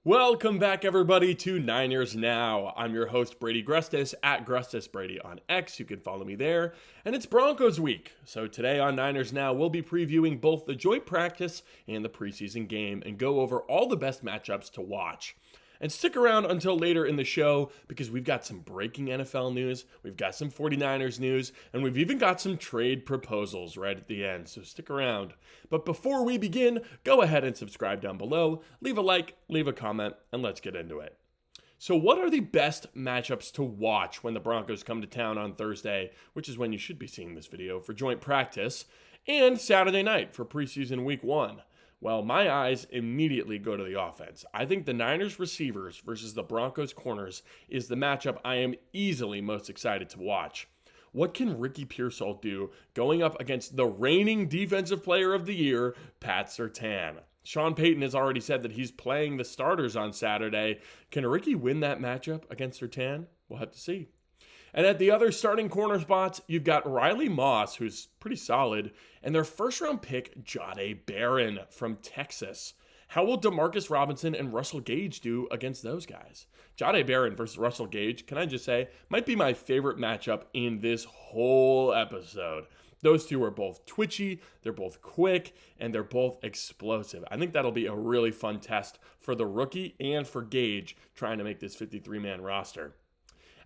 Welcome back, everybody, to Niners Now. I'm your host, Brady Grustas, at Grustas Brady on X. You can follow me there. And it's Broncos week. So today on Niners Now, we'll be previewing both the joint practice and the preseason game and go over all the best matchups to watch. And stick around until later in the show because we've got some breaking NFL news, we've got some 49ers news, and we've even got some trade proposals right at the end, so stick around. But before we begin, go ahead and subscribe down below, leave a like, leave a comment, and let's get into it. So what are the best matchups to watch when the Broncos come to town on Thursday, which is when you should be seeing this video, for joint practice, and Saturday night for preseason week 1? Well, my eyes immediately go to the offense. I think the Niners receivers versus the Broncos corners is the matchup I am easily most excited to watch. What can Ricky Pearsall do going up against the reigning defensive player of the year, Pat Surtain? Sean Payton has already said that he's playing the starters on Saturday. Can Ricky win that matchup against Surtain? We'll have to see. And at the other starting corner spots, you've got Riley Moss, who's pretty solid, and their first-round pick, Jahdae Barron from Texas. How will Demarcus Robinson and Russell Gage do against those guys? Jahdae Barron versus Russell Gage, can I just say, might be my favorite matchup in this whole episode. Those two are both twitchy, they're both quick, and they're both explosive. I think that'll be a really fun test for the rookie and for Gage trying to make this 53-man roster.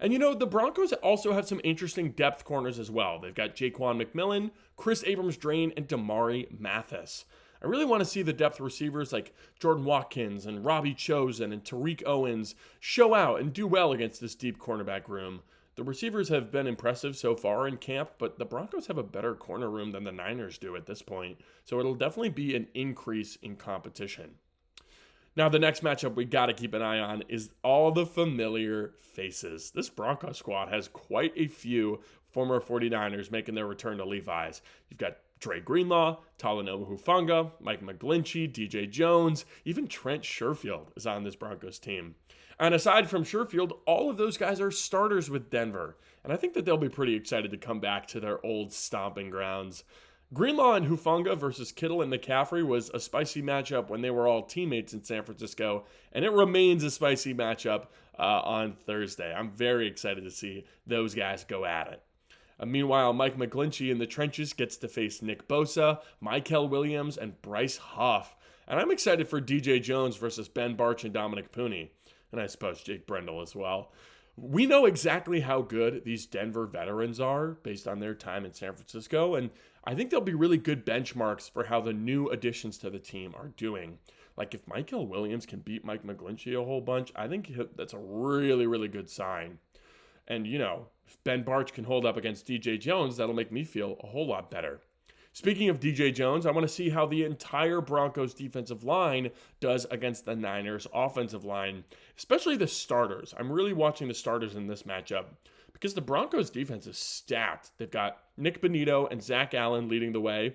And you know, the Broncos also have some interesting depth corners as well. They've got Jaquan McMillan, Chris Abrams-Draine, and Damari Mathis. I really want to see the depth receivers like Jordan Watkins and Robbie Chosen and Tariq Owens show out and do well against this deep cornerback room. The receivers have been impressive so far in camp, but the Broncos have a better corner room than the Niners do at this point, so it'll definitely be an increase in competition. Now, the next matchup we got to keep an eye on is all the familiar faces. This Broncos squad has quite a few former 49ers making their return to Levi's. You've got Dre Greenlaw, Talanoa Hufanga, Mike McGlinchey, DJ Jones, even Trent Sherfield is on this Broncos team. And aside from Sherfield, all of those guys are starters with Denver. And I think that they'll be pretty excited to come back to their old stomping grounds. Greenlaw and Hufanga versus Kittle and McCaffrey was a spicy matchup when they were all teammates in San Francisco, and it remains a spicy matchup on Thursday. I'm very excited to see those guys go at it. Meanwhile, Mike McGlinchey in the trenches gets to face Nick Bosa, Mykel Williams, and Bryce Huff. And I'm excited for DJ Jones versus Ben Barch and Dominic Pooney, and I suppose Jake Brendel as well. We know exactly how good these Denver veterans are based on their time in San Francisco, and I think they'll be really good benchmarks for how the new additions to the team are doing. Like if Mykel Williams can beat Mike McGlinchey a whole bunch, I think that's a really, really good sign. And, you know, if Ben Barch can hold up against DJ Jones, that'll make me feel a whole lot better. Speaking of DJ Jones, I want to see how the entire Broncos defensive line does against the Niners offensive line, especially the starters. I'm really watching the starters in this matchup because the Broncos defense is stacked. They've got Nick Bonito and Zach Allen leading the way.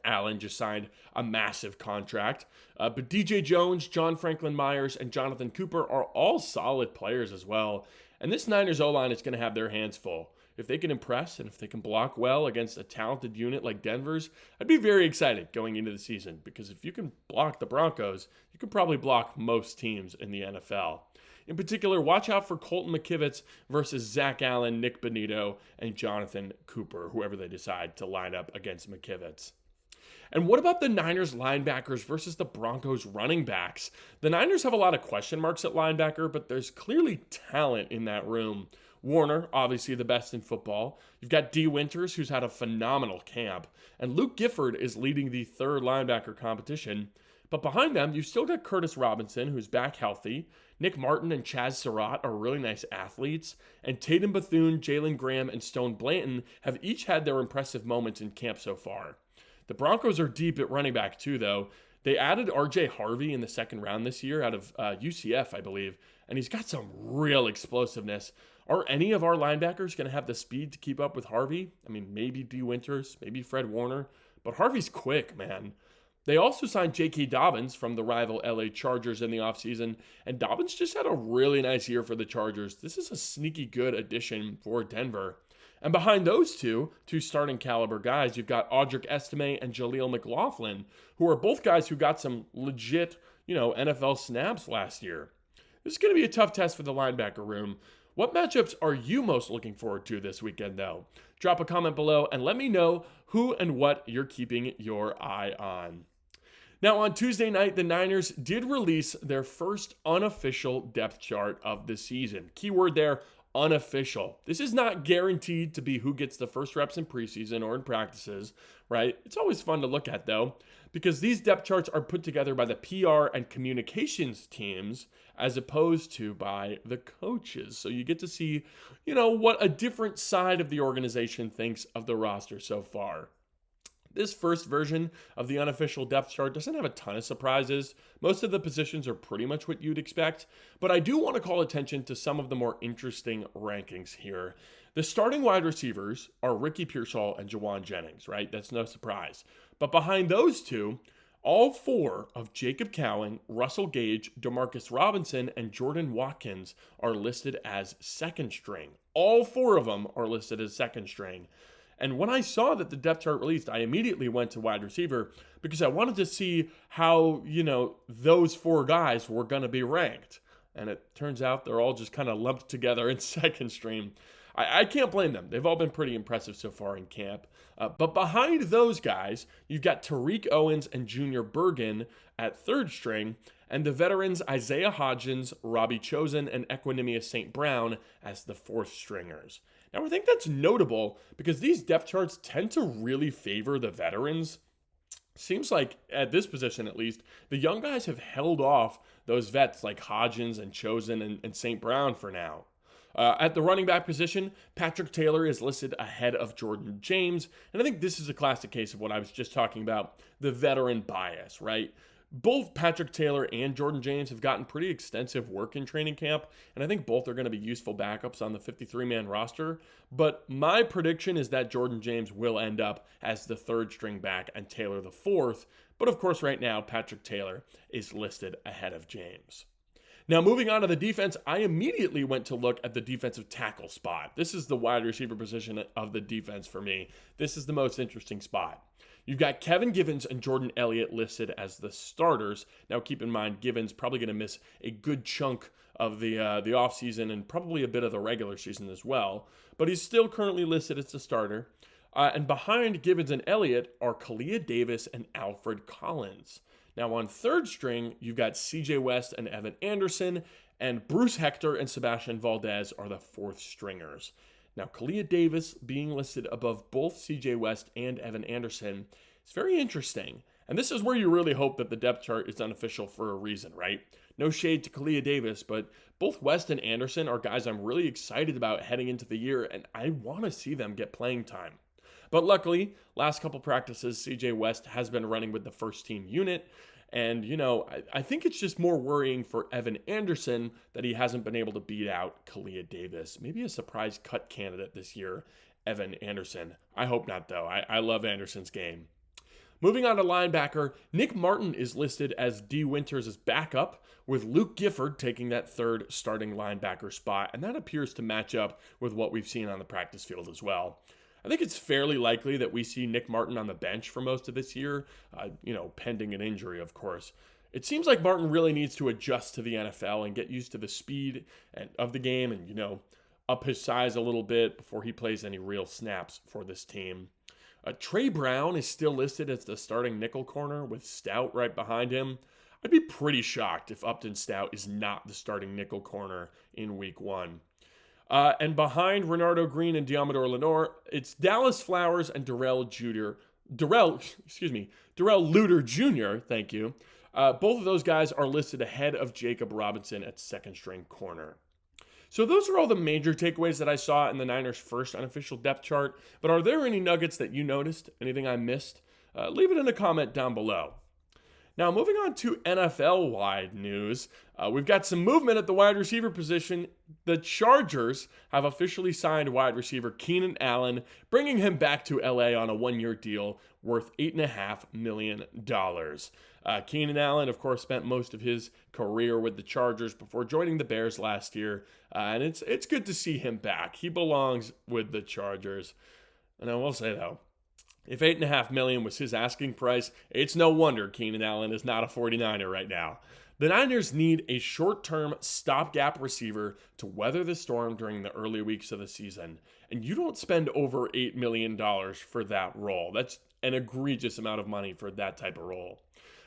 Allen just signed a massive contract. But DJ Jones, John Franklin Myers, and Jonathan Cooper are all solid players as well. And this Niners O-line is going to have their hands full. If they can impress and if they can block well against a talented unit like Denver's, I'd be very excited going into the season because if you can block the Broncos, you can probably block most teams in the NFL. In particular, watch out for Colton McKivitz versus Zach Allen, Nick Bonito, and Jonathan Cooper, whoever they decide to line up against McKivitz. And what about the Niners linebackers versus the Broncos running backs? The Niners have a lot of question marks at linebacker, but there's clearly talent in that room. Warner, obviously the best in football. You've got D. Winters, who's had a phenomenal camp. And Luke Gifford is leading the third linebacker competition. But behind them, you've still got Curtis Robinson, who's back healthy. Nick Martin and Chaz Surratt are really nice athletes. And Tatum Bethune, Jalen Graham, and Stone Blanton have each had their impressive moments in camp so far. The Broncos are deep at running back too, though. They added R.J. Harvey in the second round this year out of UCF, I believe, and he's got some real explosiveness. Are any of our linebackers going to have the speed to keep up with Harvey? I mean, maybe D. Winters, maybe Fred Warner, but Harvey's quick, man. They also signed J.K. Dobbins from the rival LA Chargers in the offseason, and Dobbins just had a really nice year for the Chargers. This is a sneaky good addition for Denver. And behind those two starting caliber guys, you've got Audric Estime and Jaleel McLaughlin, who are both guys who got some legit NFL snaps last year. This is going to be a tough test for the linebacker room. What matchups are you most looking forward to this weekend, though? Drop a comment below and let me know who and what you're keeping your eye on. Now, on Tuesday night, the Niners did release their first unofficial depth chart of the season. Keyword there, unofficial. This is not guaranteed to be who gets the first reps in preseason or in practices, right? It's always fun to look at, though, because these depth charts are put together by the PR and communications teams as opposed to by the coaches. So you get to see, what a different side of the organization thinks of the roster so far. This first version of the unofficial depth chart doesn't have a ton of surprises. Most of the positions are pretty much what you'd expect, but I do want to call attention to some of the more interesting rankings here. The starting wide receivers are Ricky Pearsall and Jawan Jennings, right? That's no surprise. But behind those two, all four of Jacob Cowan, Russell Gage, Demarcus Robinson, and Jordan Watkins are listed as second string. All four of them are listed as second string. And when I saw that the depth chart released, I immediately went to wide receiver because I wanted to see how, those four guys were going to be ranked. And it turns out they're all just kind of lumped together in second string. I can't blame them. They've all been pretty impressive so far in camp. But behind those guys, you've got Tariq Owens and Junior Bergen at third string, and the veterans Isaiah Hodgins, Robbie Chosen, and Equanimous St. Brown as the fourth stringers. Now, I think that's notable because these depth charts tend to really favor the veterans. Seems like, at this position at least, the young guys have held off those vets like Hodgins and Chosen and St. Brown for now. At the running back position, Patrick Taylor is listed ahead of Jordan James, and I think this is a classic case of what I was just talking about, the veteran bias, right? Both Patrick Taylor and Jordan James have gotten pretty extensive work in training camp, and I think both are going to be useful backups on the 53-man roster. But my prediction is that Jordan James will end up as the third string back and Taylor the fourth. But of course, right now, Patrick Taylor is listed ahead of James. Now, moving on to the defense, I immediately went to look at the defensive tackle spot. This is the wide receiver position of the defense for me. This is the most interesting spot. You've got Kevin Givens and Jordan Elliott listed as the starters. Now, keep in mind, Givens probably going to miss a good chunk of the offseason and probably a bit of the regular season as well. But he's still currently listed as the starter. And behind Givens and Elliott are Kalia Davis and Alfred Collins. Now, on third string, you've got CJ West and Evan Anderson, and Bruce Hector and Sebastian Valdez are the fourth stringers. Now, Kalia Davis being listed above both CJ West and Evan Anderson is very interesting. And this is where you really hope that the depth chart is unofficial for a reason, right? No shade to Kalia Davis, but both West and Anderson are guys I'm really excited about heading into the year, and I want to see them get playing time. But luckily, last couple practices, CJ West has been running with the first team unit. And, I think it's just more worrying for Evan Anderson that he hasn't been able to beat out Kalia Davis. Maybe a surprise cut candidate this year, Evan Anderson. I hope not, though. I love Anderson's game. Moving on to linebacker, Nick Martin is listed as D. Winters' backup, with Luke Gifford taking that third starting linebacker spot, and that appears to match up with what we've seen on the practice field as well. I think it's fairly likely that we see Nick Martin on the bench for most of this year, pending an injury, of course. It seems like Martin really needs to adjust to the NFL and get used to the speed of the game and, up his size a little bit before he plays any real snaps for this team. Trey Brown is still listed as the starting nickel corner with Stout right behind him. I'd be pretty shocked if Upton Stout is not the starting nickel corner in week one. And behind Renardo Green and Diamador Lenore, it's Dallas Flowers and Darrell Luter Jr., thank you. Both of those guys are listed ahead of Jacob Robinson at second string corner. So those are all the major takeaways that I saw in the Niners' first unofficial depth chart. But are there any nuggets that you noticed? Anything I missed? Leave it in a comment down below. Now, moving on to NFL-wide news, we've got some movement at the wide receiver position. The Chargers have officially signed wide receiver Keenan Allen, bringing him back to LA on a one-year deal worth $8.5 million. Keenan Allen, of course, spent most of his career with the Chargers before joining the Bears last year, and it's good to see him back. He belongs with the Chargers. And I will say, though, If $8.5 million was his asking price, it's no wonder Keenan Allen is not a 49er right now. The Niners need a short-term stopgap receiver to weather the storm during the early weeks of the season, and you don't spend over $8 million for that role. That's an egregious amount of money for that type of role.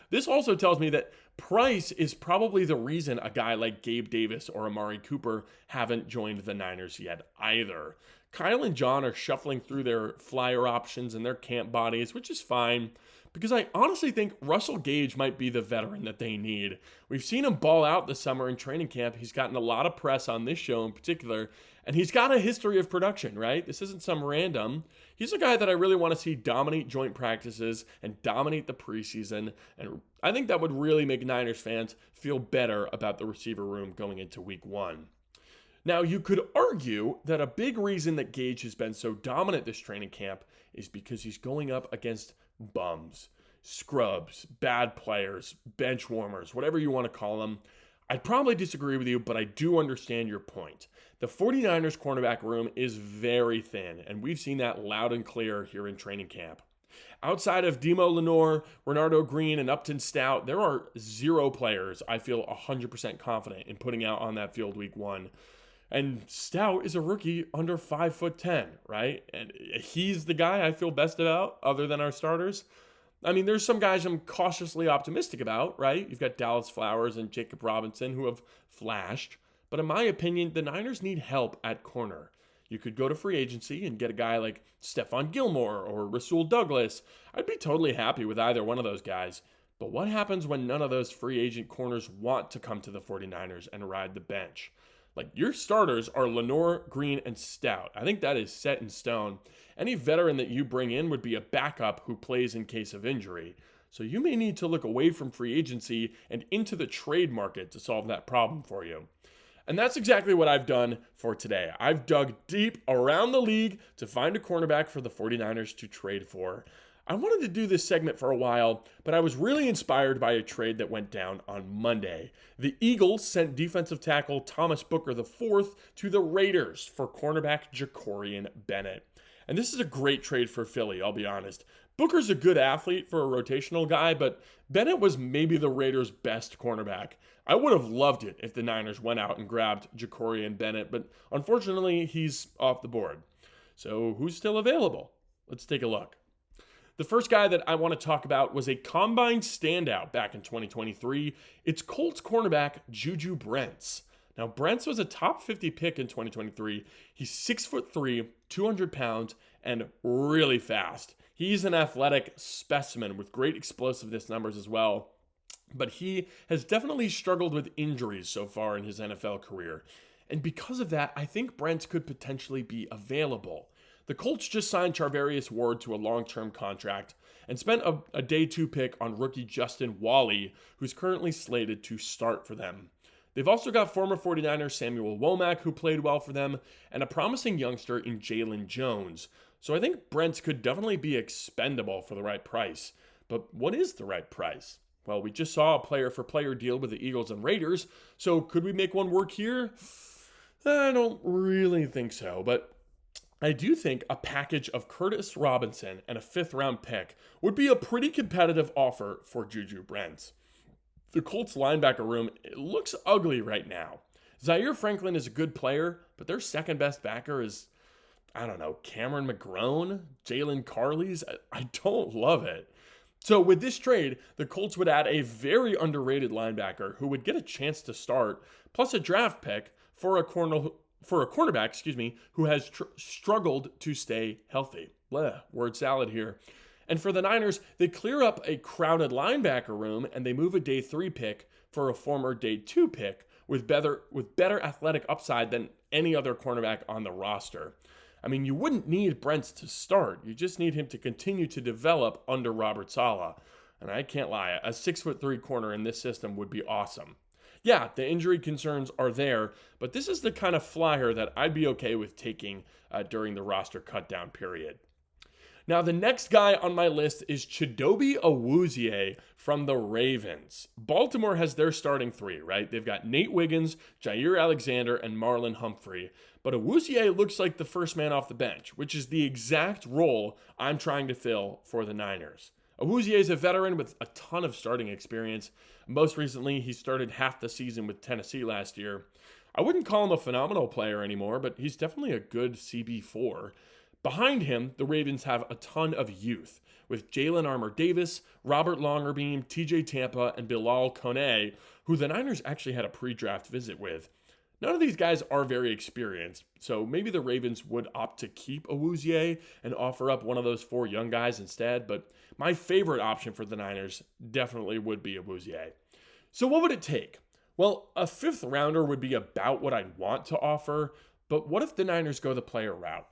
This also tells me that price is probably the reason a guy like Gabe Davis or Amari Cooper haven't joined the Niners yet either. Kyle and John are shuffling through their flyer options and their camp bodies, which is fine, because I honestly think Russell Gage might be the veteran that they need. We've seen him ball out this summer in training camp. He's gotten a lot of press on this show in particular, and he's got a history of production, right? This isn't some random. He's a guy that I really want to see dominate joint practices and dominate the preseason, and I think that would really make Niners fans feel better about the receiver room going into week one. Now, you could argue that a big reason that Gage has been so dominant this training camp is because he's going up against bums, scrubs, bad players, bench warmers, whatever you want to call them. I'd probably disagree with you, but I do understand your point. The 49ers cornerback room is very thin, and we've seen that loud and clear here in training camp. Outside of Demo Lenore, Renardo Green, and Upton Stout, there are 0 players I feel 100% confident in putting out on that field week one. And Stout is a rookie under 5'10", right? And he's the guy I feel best about other than our starters. I mean, there's some guys I'm cautiously optimistic about, right? You've got Dallas Flowers and Jacob Robinson who have flashed. But in my opinion, the Niners need help at corner. You could go to free agency and get a guy like Stephon Gilmore or Rasul Douglas. I'd be totally happy with either one of those guys. But what happens when none of those free agent corners want to come to the 49ers and ride the bench? Like, your starters are Lenore, Green, and Stout. I think that is set in stone. Any veteran that you bring in would be a backup who plays in case of injury. So you may need to look away from free agency and into the trade market to solve that problem for you. And that's exactly what I've done for today. I've dug deep around the league to find a cornerback for the 49ers to trade for. I wanted to do this segment for a while, but I was really inspired by a trade that went down on Monday. The Eagles sent defensive tackle Thomas Booker IV to the Raiders for cornerback Jacorian Bennett. And this is a great trade for Philly, I'll be honest. Booker's a good athlete for a rotational guy, but Bennett was maybe the Raiders' best cornerback. I would have loved it if the Niners went out and grabbed Jacorian Bennett, but unfortunately, he's off the board. So who's still available? Let's take a look. The first guy that I want to talk about was a combine standout back in 2023. It's Colts cornerback Juju Brents. Now, Brents was a top 50 pick in 2023. He's 6'3", 200 pounds, and really fast. He's an athletic specimen with great explosiveness numbers as well. But he has definitely struggled with injuries so far in his NFL career. And because of that, I think Brents could potentially be available. The Colts just signed Charvarius Ward to a long-term contract and spent a day 2 pick on rookie Justin Wally, who's currently slated to start for them. They've also got former 49er Samuel Womack, who played well for them, and a promising youngster in Jalen Jones. So I think Brents could definitely be expendable for the right price. But what is the right price? Well, we just saw a player-for-player deal with the Eagles and Raiders, so could we make one work here? I don't really think so, but I do think a package of Curtis Robinson and a 5th-round pick would be a pretty competitive offer for Juju Brents. The Colts linebacker room, it looks ugly right now. Zaire Franklin is a good player, but their second-best backer is, I don't know, Cameron McGrone, Jalen Carleys. I don't love it. So with this trade, the Colts would add a very underrated linebacker who would get a chance to start, plus a draft pick for a cornerback, who has struggled to stay healthy. Word salad here. And for the Niners, they clear up a crowded linebacker room and they move a day 3 pick for a former day 2 pick with better athletic upside than any other cornerback on the roster. I mean, you wouldn't need Brents to start. You just need him to continue to develop under Robert Saleh. And I can't lie, a 6'3" corner in this system would be awesome. Yeah, the injury concerns are there, but this is the kind of flyer that I'd be okay with taking during the roster cutdown period. Now, the next guy on my list is Chidobe Awuzie from the Ravens. Baltimore has their starting three, right? They've got Nate Wiggins, Jair Alexander, and Marlon Humphrey. But Awuzie looks like the first man off the bench, which is the exact role I'm trying to fill for the Niners. Awuzie is a veteran with a ton of starting experience. Most recently, he started half the season with Tennessee last year. I wouldn't call him a phenomenal player anymore, but he's definitely a good CB4. Behind him, the Ravens have a ton of youth, with Jalen Armour-Davis, Robert Longerbeam, TJ Tampa, and Bilal Koneh, who the Niners actually had a pre-draft visit with. None of these guys are very experienced, so maybe the Ravens would opt to keep Awuzie and offer up one of those four young guys instead, but my favorite option for the Niners definitely would be Awuzie. So what would it take? Well, a fifth rounder would be about what I'd want to offer, but what if the Niners go the player route?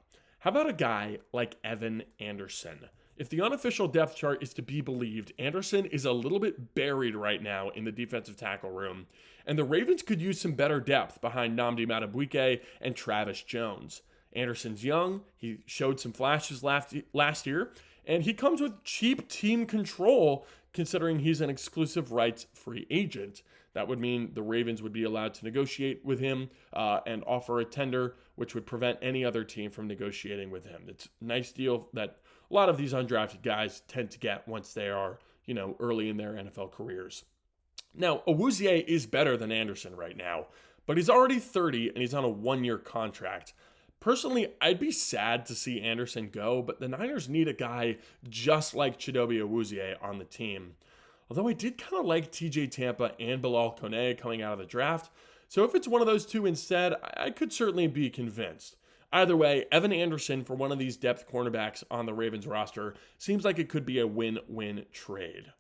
How about a guy like Evan Anderson? If the unofficial depth chart is to be believed, Anderson is a little bit buried right now in the defensive tackle room, and the Ravens could use some better depth behind Nnamdi Madubuike and Travis Jones. Anderson's young, he showed some flashes last year, and he comes with cheap team control considering he's an exclusive rights free agent. That would mean the Ravens would be allowed to negotiate with him and offer a tender, which would prevent any other team from negotiating with him. It's a nice deal that a lot of these undrafted guys tend to get once they are, early in their NFL careers. Now, Awuzie is better than Anderson right now, but he's already 30 and he's on a one-year contract. Personally, I'd be sad to see Anderson go, but the Niners need a guy just like Chidobe Awuzie on the team. Although I did kind of like TJ Tampa and Bilal Koneh coming out of the draft, so if it's one of those two instead, I could certainly be convinced. Either way, Evan Anderson for one of these depth cornerbacks on the Ravens roster seems like it could be a win-win trade.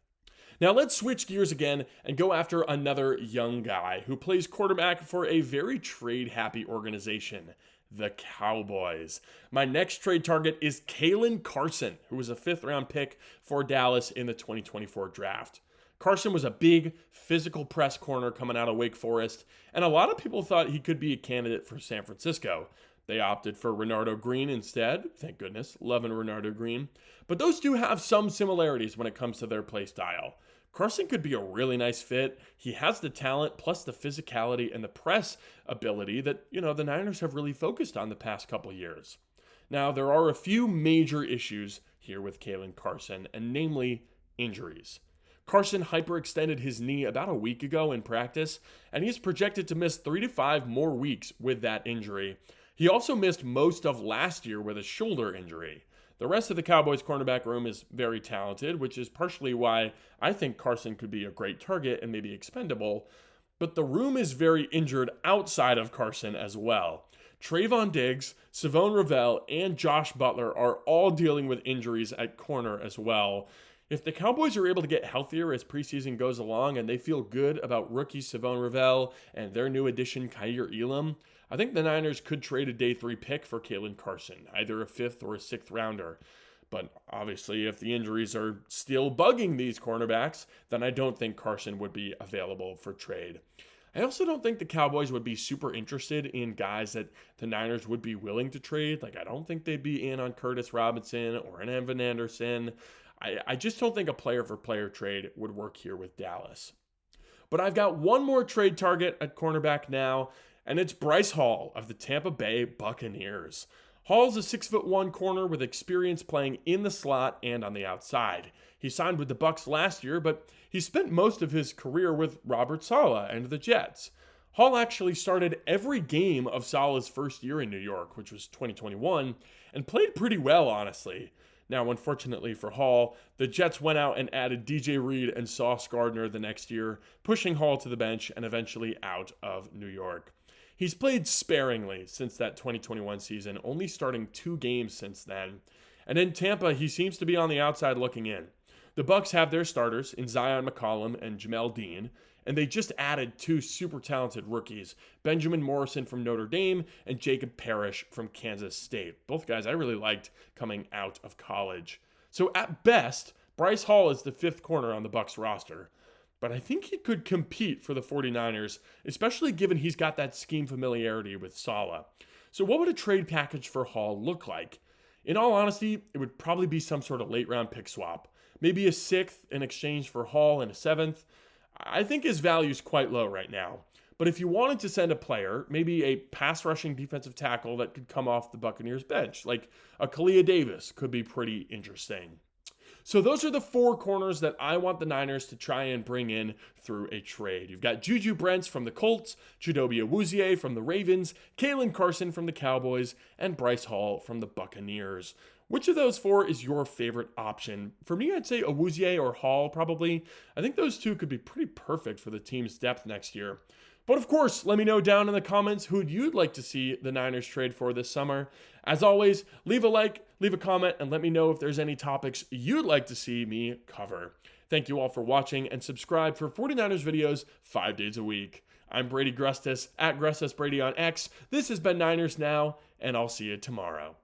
Now let's switch gears again and go after another young guy who plays quarterback for a very trade-happy organization, the Cowboys. My next trade target is Kalen Carson, who was a fifth-round pick for Dallas in the 2024 draft. Carson was a big, physical press corner coming out of Wake Forest, and a lot of people thought he could be a candidate for San Francisco. They opted for Renardo Green instead. Thank goodness, loving Renardo Green. But those two have some similarities when it comes to their play style. Carson could be a really nice fit. He has the talent, plus the physicality and the press ability that, the Niners have really focused on the past couple years. Now, there are a few major issues here with Kalen Carson, and namely injuries. Carson hyperextended his knee about a week ago in practice, and he's projected to miss 3 to 5 more weeks with that injury. He also missed most of last year with a shoulder injury. The rest of the Cowboys cornerback room is very talented, which is partially why I think Carson could be a great target and maybe expendable. But the room is very injured outside of Carson as well. Trayvon Diggs, Savon Ravel, and Josh Butler are all dealing with injuries at corner as well. If the Cowboys are able to get healthier as preseason goes along and they feel good about rookie Savon Ravel and their new addition Kaiir Elam, I think the Niners could trade a day 3 pick for Kalen Carson, either a 5th or a 6th rounder. But obviously, if the injuries are still bugging these cornerbacks, then I don't think Carson would be available for trade. I also don't think the Cowboys would be super interested in guys that the Niners would be willing to trade. I don't think they'd be in on Curtis Robinson or an Evan Anderson. I just don't think a player-for-player trade would work here with Dallas. But I've got one more trade target at cornerback now, and it's Bryce Hall of the Tampa Bay Buccaneers. Hall's a 6'1" corner with experience playing in the slot and on the outside. He signed with the Bucs last year, but he spent most of his career with Robert Saleh and the Jets. Hall actually started every game of Saleh's first year in New York, which was 2021, and played pretty well, honestly. Now, unfortunately for Hall, the Jets went out and added DJ Reed and Sauce Gardner the next year, pushing Hall to the bench and eventually out of New York. He's played sparingly since that 2021 season, only starting 2 games since then. And in Tampa, he seems to be on the outside looking in. The Bucs have their starters in Zion McCollum and Jamel Dean, and they just added 2 super talented rookies, Benjamin Morrison from Notre Dame and Jacob Parrish from Kansas State. Both guys I really liked coming out of college. So at best, Bryce Hall is the 5th corner on the Bucs roster. But I think he could compete for the 49ers, especially given he's got that scheme familiarity with Saleh. So what would a trade package for Hall look like? In all honesty, it would probably be some sort of late round pick swap. Maybe a 6th in exchange for Hall and a 7th. I think his value is quite low right now. But if you wanted to send a player, maybe a pass rushing defensive tackle that could come off the Buccaneers bench, like a Kalia Davis, could be pretty interesting. So those are the 4 corners that I want the Niners to try and bring in through a trade. You've got Juju Brents from the Colts, Chidobe Awuzie from the Ravens, Kalen Carson from the Cowboys, and Bryce Hall from the Buccaneers. Which of those 4 is your favorite option? For me, I'd say Awuzie or Hall probably. I think those 2 could be pretty perfect for the team's depth next year. But of course, let me know down in the comments who you'd like to see the Niners trade for this summer. As always, leave a like, leave a comment, and let me know if there's any topics you'd like to see me cover. Thank you all for watching, and subscribe for 49ers videos 5 days a week. I'm Brady Grustas, at Grustas Brady on X. This has been Niners Now, and I'll see you tomorrow.